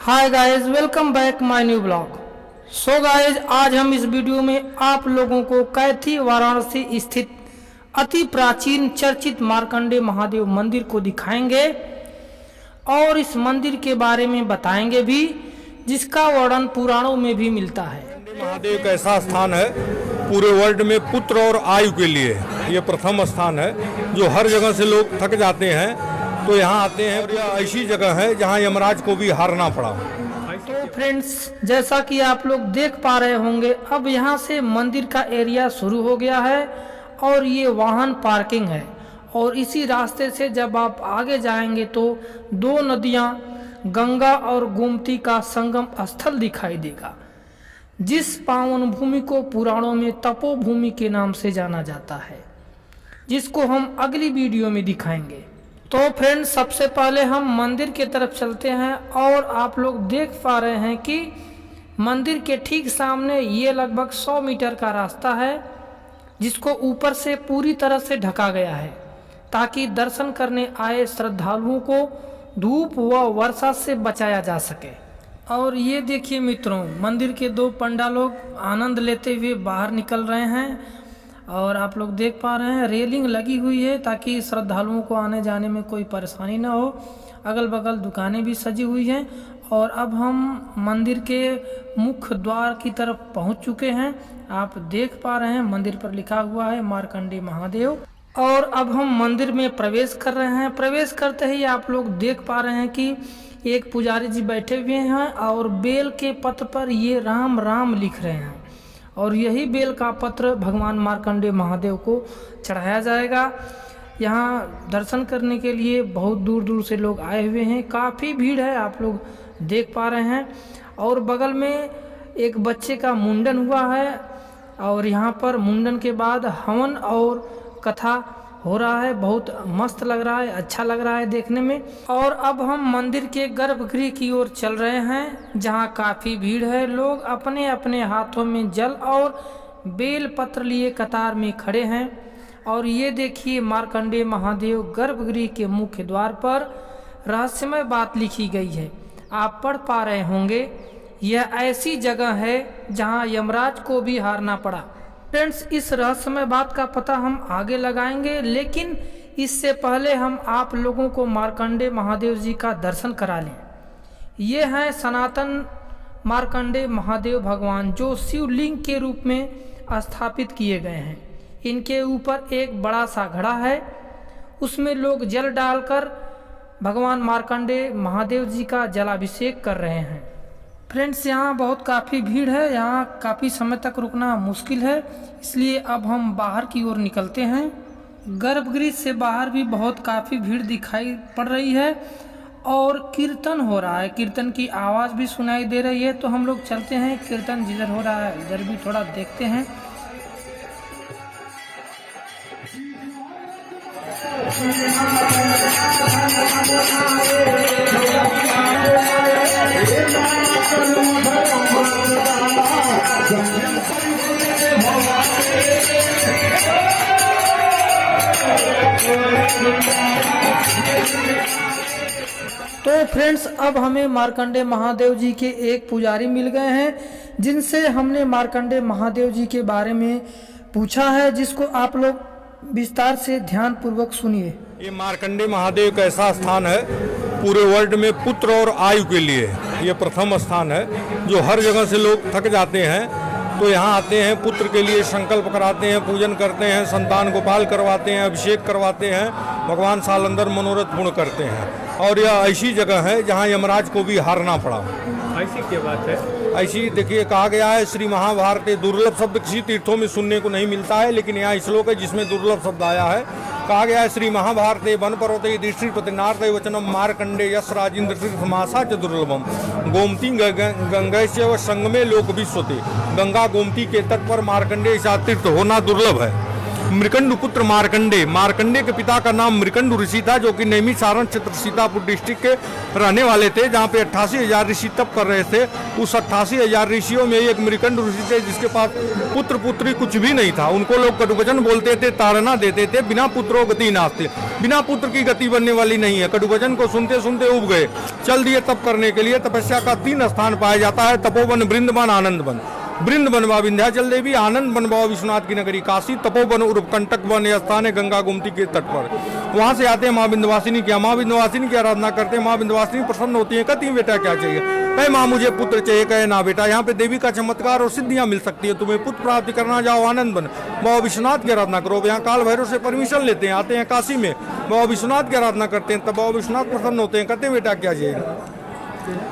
Hi guys, welcome back my new blog. So guys, आज हम इस वीडियो में आप लोगों को कैथी वाराणसी स्थित अति प्राचीन चर्चित मार्कंडे महादेव मंदिर को दिखाएंगे और इस मंदिर के बारे में बताएंगे भी, जिसका वर्णन पुराणों में भी मिलता है। महादेव एक ऐसा स्थान है पूरे वर्ल्ड में पुत्र और आयु के लिए ये प्रथम स्थान है, जो हर जगह से लोग थक जाते हैं तो यहाँ आते हैं। और यह ऐसी जगह है जहाँ यमराज को भी हारना पड़ा। तो फ्रेंड्स, जैसा कि आप लोग देख पा रहे होंगे, अब यहाँ से मंदिर का एरिया शुरू हो गया है और ये वाहन पार्किंग है। और इसी रास्ते से जब आप आगे जाएंगे तो दो नदियाँ गंगा और गोमती का संगम स्थल दिखाई देगा, जिस पावन भूमि को पुराणों में तपोभूमि के नाम से जाना जाता है, जिसको हम अगली वीडियो में दिखाएंगे। तो फ्रेंड्स, सबसे पहले हम मंदिर की तरफ चलते हैं और आप लोग देख पा रहे हैं कि मंदिर के ठीक सामने ये लगभग 100 मीटर का रास्ता है, जिसको ऊपर से पूरी तरह से ढका गया है ताकि दर्शन करने आए श्रद्धालुओं को धूप व वर्षा से बचाया जा सके। और ये देखिए मित्रों, मंदिर के दो पंडा लोग आनंद लेते हुए बाहर निकल रहे हैं और आप लोग देख पा रहे हैं रेलिंग लगी हुई है ताकि श्रद्धालुओं को आने जाने में कोई परेशानी ना हो। अगल बगल दुकानें भी सजी हुई हैं और अब हम मंदिर के मुख्य द्वार की तरफ पहुंच चुके हैं। आप देख पा रहे हैं मंदिर पर लिखा हुआ है मार्कंडे महादेव। और अब हम मंदिर में प्रवेश कर रहे हैं। प्रवेश करते ही आप लोग देख पा रहे हैं कि एक पुजारी जी बैठे हुए हैं और बेल के पत्र पर ये राम राम लिख रहे हैं और यही बेल का पत्र भगवान मार्कंडे महादेव को चढ़ाया जाएगा। यहाँ दर्शन करने के लिए बहुत दूर दूर से लोग आए हुए हैं, काफ़ी भीड़ है, आप लोग देख पा रहे हैं। और बगल में एक बच्चे का मुंडन हुआ है और यहाँ पर मुंडन के बाद हवन और कथा हो रहा है। बहुत मस्त लग रहा है, अच्छा लग रहा है देखने में। और अब हम मंदिर के गर्भगृह की ओर चल रहे हैं, जहां काफी भीड़ है। लोग अपने अपने हाथों में जल और बेल पत्र लिए कतार में खड़े हैं। और ये देखिए, मार्कंडे महादेव गर्भगृह के मुख्य द्वार पर रहस्यमय बात लिखी गई है, आप पढ़ पा रहे होंगे। यह ऐसी जगह है जहाँ यमराज को भी हारना पड़ा। फ्रेंड्स, इस रहस्यमय बात का पता हम आगे लगाएंगे, लेकिन इससे पहले हम आप लोगों को मार्कंडे महादेव जी का दर्शन करा लें। ये हैं सनातन मार्कंडे महादेव भगवान, जो शिवलिंग के रूप में स्थापित किए गए हैं। इनके ऊपर एक बड़ा सा घड़ा है, उसमें लोग जल डालकर भगवान मार्कंडे महादेव जी का जलाभिषेक कर रहे हैं। फ्रेंड्स, यहाँ बहुत काफ़ी भीड़ है, यहाँ काफ़ी समय तक रुकना मुश्किल है, इसलिए अब हम बाहर की ओर निकलते हैं। गर्भगृह से बाहर भी बहुत काफ़ी भीड़ दिखाई पड़ रही है और कीर्तन हो रहा है, कीर्तन की आवाज़ भी सुनाई दे रही है। तो हम लोग चलते हैं, कीर्तन जिधर हो रहा है इधर भी थोड़ा देखते हैं। तो फ्रेंड्स, अब हमें मार्कंडे महादेव जी के एक पुजारी मिल गए हैं, जिनसे हमने मार्कंडे महादेव जी के बारे में पूछा है, जिसको आप लोग विस्तार से ध्यान पूर्वक सुनिए। ये मार्कंडे महादेव एक ऐसा स्थान है पूरे वर्ल्ड में पुत्र और आयु के लिए ये प्रथम स्थान है, जो हर जगह से लोग थक जाते हैं तो यहाँ आते हैं, पुत्र के लिए संकल्प कराते हैं, पूजन करते हैं, संतान गोपाल करवाते हैं, अभिषेक करवाते हैं, भगवान सालंदर मनोरथ पूर्ण करते हैं। और यह ऐसी जगह है जहाँ यमराज को भी हारना पड़ा। ऐसी क्या बात है? ऐसी देखिए, कहा गया है श्री महाभारत, दुर्लभ शब्द किसी तीर्थों में सुनने को नहीं मिलता है, लेकिन यहाँ श्लोक है जिसमें दुर्लभ शब्द आया है। कहा गया है श्री महाभारत वन पर्वते दृष्टिपतिनाथ वचनम मार्कंडे यश राजेंद्र तीर्थमासा च दुर्लभम गोमती गंगा से व संगमे लोक विश्वते। गंगा गोमती के तट पर मार्कंडे तीर्थ होना दुर्लभ है। मृकंडु पुत्र मार्कंडे। मार्कंडे के पिता का नाम मृकंडु ऋषि था, जो कि नैमिषारण क्षेत्र सीतापुर डिस्ट्रिक्ट के रहने वाले थे, जहाँ पे 88,000 ऋषि तप कर रहे थे। उस 88,000 ऋषियों में एक मृकंडु ऋषि थे, जिसके पास पुत्र पुत्री कुछ भी नहीं था। उनको लोग कटुवचन बोलते थे, ताड़ना देते थे, बिना पुत्रों गति नास्ते, बिना पुत्र की गति बनने वाली नहीं है। कटुवचन को सुनते सुनते उब गए, चल दिए तप करने के लिए। तपस्या का 3 स्थान पाया जाता है, तपोवन, वृंदवन, आनंद वन। वृंदवन व विंध्याचल देवी, आनंद वन व विश्वनाथ की नगरी काशी, तपोवन उर्फ कंटक वन यह स्थान है गंगा गोमती के तट पर। वहां से आते हैं माँ विंध्यवासिनी की। माँ विंध्यवासिनी की आराधना करते हैं। माँ विंध्यवासिनी प्रसन्न होती है, कहती है बेटा क्या चाहिए? कहे माँ मुझे पुत्र चाहिए। कहे ना बेटा, यहाँ पे देवी का चमत्कार और सिद्धियां मिल सकती है, तुम्हें पुत्र प्राप्ति करना, जाओ आनंद वन बाबा विश्वनाथ की आराधना करो। यहाँ काल भैरव से परमिशन लेते हैं, आते हैं काशी में, बाबा विश्वनाथ की आराधना करते हैं। तब बाबा विश्वनाथ प्रसन्न होते हैं, कहते हैं बेटा क्या चाहिए?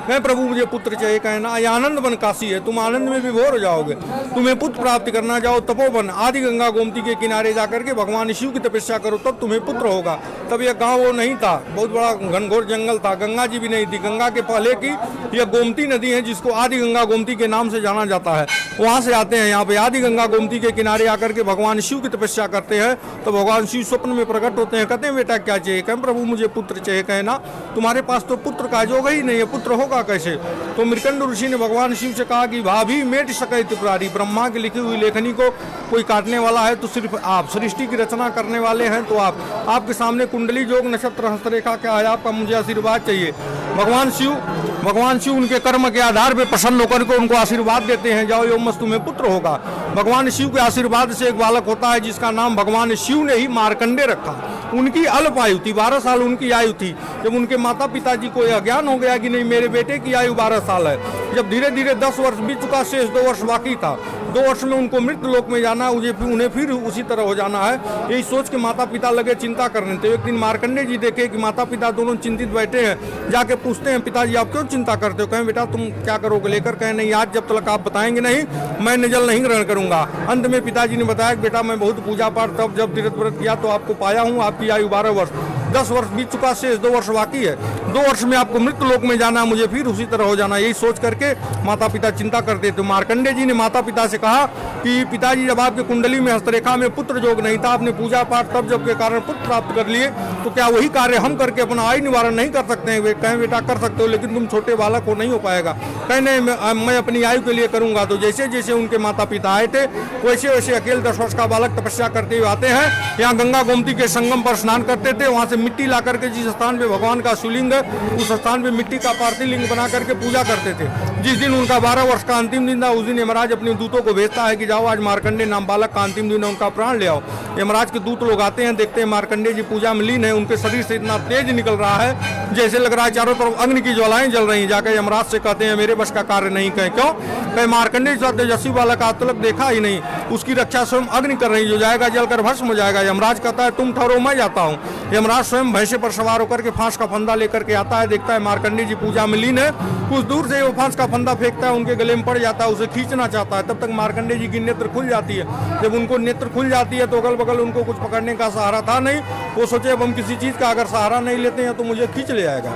कहे प्रभु मुझे पुत्र चाहिए। कहे ना, ये आनंद वन काशी है, तुम आनंद में विभोर हो जाओगे, तुम्हें पुत्र प्राप्ति करना, जाओ तपोवन आदि गंगा गोमती के किनारे जाकर के भगवान शिव की तपस्या करो, तब तुम्हें पुत्र होगा। तब यह गांव वो नहीं था, बहुत बड़ा घनघोर जंगल था, गंगा जी भी नहीं थी। गंगा के पहले की यह गोमती नदी है, जिसको आदि गंगा गोमती के नाम से जाना जाता है। वहां से आते हैं यहाँ पे आदि गंगा गोमती के किनारे आकर के भगवान शिव की तपस्या करते हैं। तो भगवान शिव स्वप्न में प्रकट होते हैं, कहते हैं बेटा क्या चाहिए? कहें प्रभु मुझे पुत्र चाहिए। कहे ना, तुम्हारे पास तो पुत्र का जोग ही नहीं है, पुत्र होगा कैसे? तो मृकंडु ऋषि ने भगवान शिव से कहा कि भाभी मेट सके त्रिपुरारी, ब्रह्मा की लिखी हुई लेखनी को कोई काटने वाला है तो सिर्फ आप, सृष्टि की रचना करने वाले हैं तो आप, आपके सामने कुंडली जोग नक्षत्र हस्तरेखा क्या है, आपका मुझे आशीर्वाद चाहिए। भगवान शिव उनके कर्म के आधार पर प्रसन्न होकर के उनको आशीर्वाद देते हैं, जाओ योमस तुम्हें पुत्र होगा। भगवान शिव के आशीर्वाद से एक बालक होता है, जिसका नाम भगवान शिव ने ही मार्कंडे रखा। उनकी अल्प आयु थी, 12 साल उनकी आयु थी। जब उनके माता पिताजी को यह ज्ञान हो गया कि नहीं मेरे बेटे की आयु 12 साल है, जब धीरे धीरे 10 वर्ष बीत चुका, शेष 2 वर्ष बाकी था, 2 वर्ष में उनको मृत्यु लोक में जाना, उन्हें फिर उसी तरह हो जाना है, यही सोच के माता पिता लगे चिंता करने। तो एक दिन मार्कंडे जी देखे कि माता पिता दोनों चिंतित बैठे हैं, जाके पूछते हैं पिताजी आप क्यों चिंता करते हो? कहें बेटा तुम क्या करोगे लेकर? कहें नहीं, आज जब तक आप बताएंगे नहीं मैं जल नहीं ग्रहण करूंगा। अंत में पिताजी ने बताया कि बेटा मैं बहुत पूजा पाठ तब जब तीर्थ व्रत किया तो आपको पाया हूँ, आपकी आयु 12 वर्ष, 10 वर्ष बीत चुका, शेष 2 वर्ष बाकी है, 2 वर्ष में आपको मृत्यु लोक में जाना, मुझे फिर उसी तरह हो जाना। यही सोच करके माता पिता चिंता करते थे। मार्कंडे जी ने माता पिता से कहा कि पिताजी जब आपके कुंडली में हस्तरेखा में पुत्र जोग नहीं था, आपने पूजा पाठ तब जब के कारण पुत्र प्राप्त कर लिए, तो क्या वही कार्य हम करके अपना आयु निवारण नहीं कर सकते हैं? कहें बेटा कर सकते हो, लेकिन तुम छोटे बालक हो, नहीं हो पाएगा। कहें नहीं मैं अपनी आयु के लिए करूंगा। तो जैसे जैसे उनके माता पिता आए थे, वैसे वैसे अकेले 10 वर्ष का बालक तपस्या करते हुए आते हैं। यहाँ गंगा गोमती के संगम पर स्नान करते थे, वहां से मिट्टी ला करके जिस स्थान पे भगवान का शिवलिंग है, उस स्थान पे मिट्टी का पार्थिव लिंग बना करके पूजा करते थे। जिस दिन उनका 12 वर्ष का अंतिम दिन था, उस दिन यमराज अपने दूतों को भेजता है कि जाओ आज मार्कंडे नाम बालक का अंतिम दिन है, उनका प्राण ले आओ। यमराज के दूत लोग आते हैं, देखते हैं मार्कंडे जी पूजा में लीन है, उनके शरीर से इतना तेज निकल रहा है जैसे लग रहा है चारों तरफ अग्नि की ज्वालाएं जल रही हैं। जाकर यमराज से कहते हैं मेरे बस का कार्य नहीं। कहें क्यों? कहे मार्कंडे जी तेजस्वी बालक आज तक देखा ही नहीं, उसकी रक्षा स्वयं अग्नि कर रही, जो जाएगा जलकर भस्म हो जाएगा। यमराज कहता है तुम ठहरो मैं जाता हूँ। यमराज स्वयं भैंसे पर सवार होकर के फांस का फंदा लेकर के आता है, देखता है मार्कंडे जी पूजा में लीन है, कुछ दूर से वो फांस का फंदा फेंकता है, उनके गले में पड़ जाता है, उसे खींचना चाहता है। तब तक मार्कंडे जी की नेत्र खुल जाती है। जब उनको नेत्र खुल जाती है तो अगल बगल उनको कुछ पकड़ने का सहारा था नहीं। वो सोचे अब हम किसी चीज का अगर सहारा नहीं लेते हैं तो मुझे खींच ले जाएगा।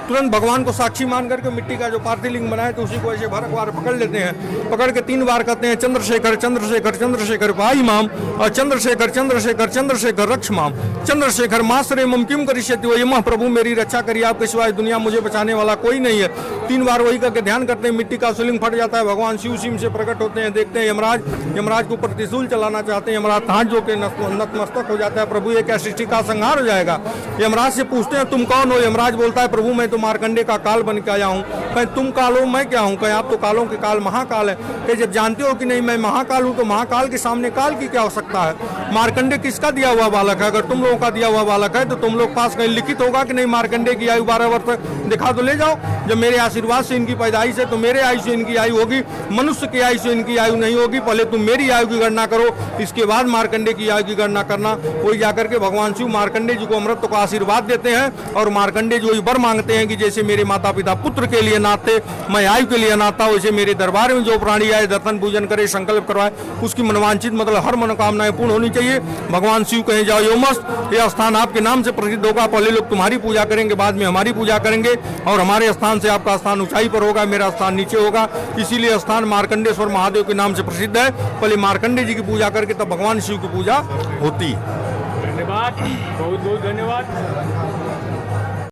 तुरंत भगवान को साक्षी मान करके मिट्टी का जो पार्थिव लिंग बनाए तो उसी को ऐसे भरक बार पकड़ लेते हैं। पकड़ के 3 बार कहते हैं चंद्रशेखर चंद्रशेखर चंद्रशेखर पाई माम, और चंद्रशेखर चंद्रशेखर चंद्रशेखर रक्ष माम, चंद्रशेखर मासरे मम किम करिष्यति वयमः, प्रभु मेरी रक्षा करिए, आपके सिवाय दुनिया मुझे बचाने वाला कोई नहीं है। 3 बार वही करके ध्यान करते हैं, मिट्टी का शिवलिंग फट जाता है, भगवान शिव सिंह से प्रकट होते हैं। देखते हैं यमराज को ऊपर त्रिशूल चलाना चाहते हैं, यमराज हाथ जो के नतमस्तक हो जाता है, प्रभु ये क्या सृष्टि का संहार हो जाएगा। यमराज से पूछते हैं तुम कौन हो? यमराज बोलता है प्रभु मैं तो मार्कंडे का काल बन के आया हूँ। कहीं तुम काल हो मैं क्या हूँ? कहीं आप तो कालों के काल महाकाल है। कहीं जब जानते हो कि नहीं मैं महाकाल हूँ तो महाकाल के सामने काल की क्या हो सकता है? मार्कंडे किसका दिया हुआ बालक है? अगर तुम लोगों का दिया हुआ बालक है तो तुम लोग पास कहीं लिखित होगा कि नहीं मार्कंडे की आयु 12 वर्ष, दिखा तो ले जाओ। जब मेरे आशीर्वाद से इनकी पैदाइश है तो मेरे आयु से इनकी आयु होगी, मनुष्य की आयु से इनकी आयु नहीं होगी। पहले तुम मेरी आयु की गणना करो, इसके बाद मार्कंडे की आयु की गणना करना। वही जाकर के भगवान शिव मार्कंडे जी को अमृत का आशीर्वाद देते हैं और मार्कंडे जी वही वर मांगते हैं हैं कि जैसे मेरे माता पिता पुत्र के लिए नाते, मैं आयु के लिए नाता, वैसे मेरे दरबार में जो प्राणी आए दर्शन पूजन करे, संकल्प करवाए, उसकी मनवांछित मतलब हर मनोकामनाएं पूर्ण होनी चाहिए। भगवान शिव कहीं जाओ यो मस्त, यह स्थान आपके नाम से प्रसिद्ध होगा। पहले लोग तुम्हारी पूजा करेंगे, बाद में हमारी पूजा करेंगे, और हमारे स्थान से आपका स्थान ऊंचाई पर होगा, मेरा स्थान नीचे होगा। इसीलिए स्थान मार्कंडेश्वर महादेव के नाम से प्रसिद्ध है। पहले मार्कंडे जी की पूजा करके तब भगवान शिव की पूजा होती है। धन्यवाद, बहुत बहुत धन्यवाद।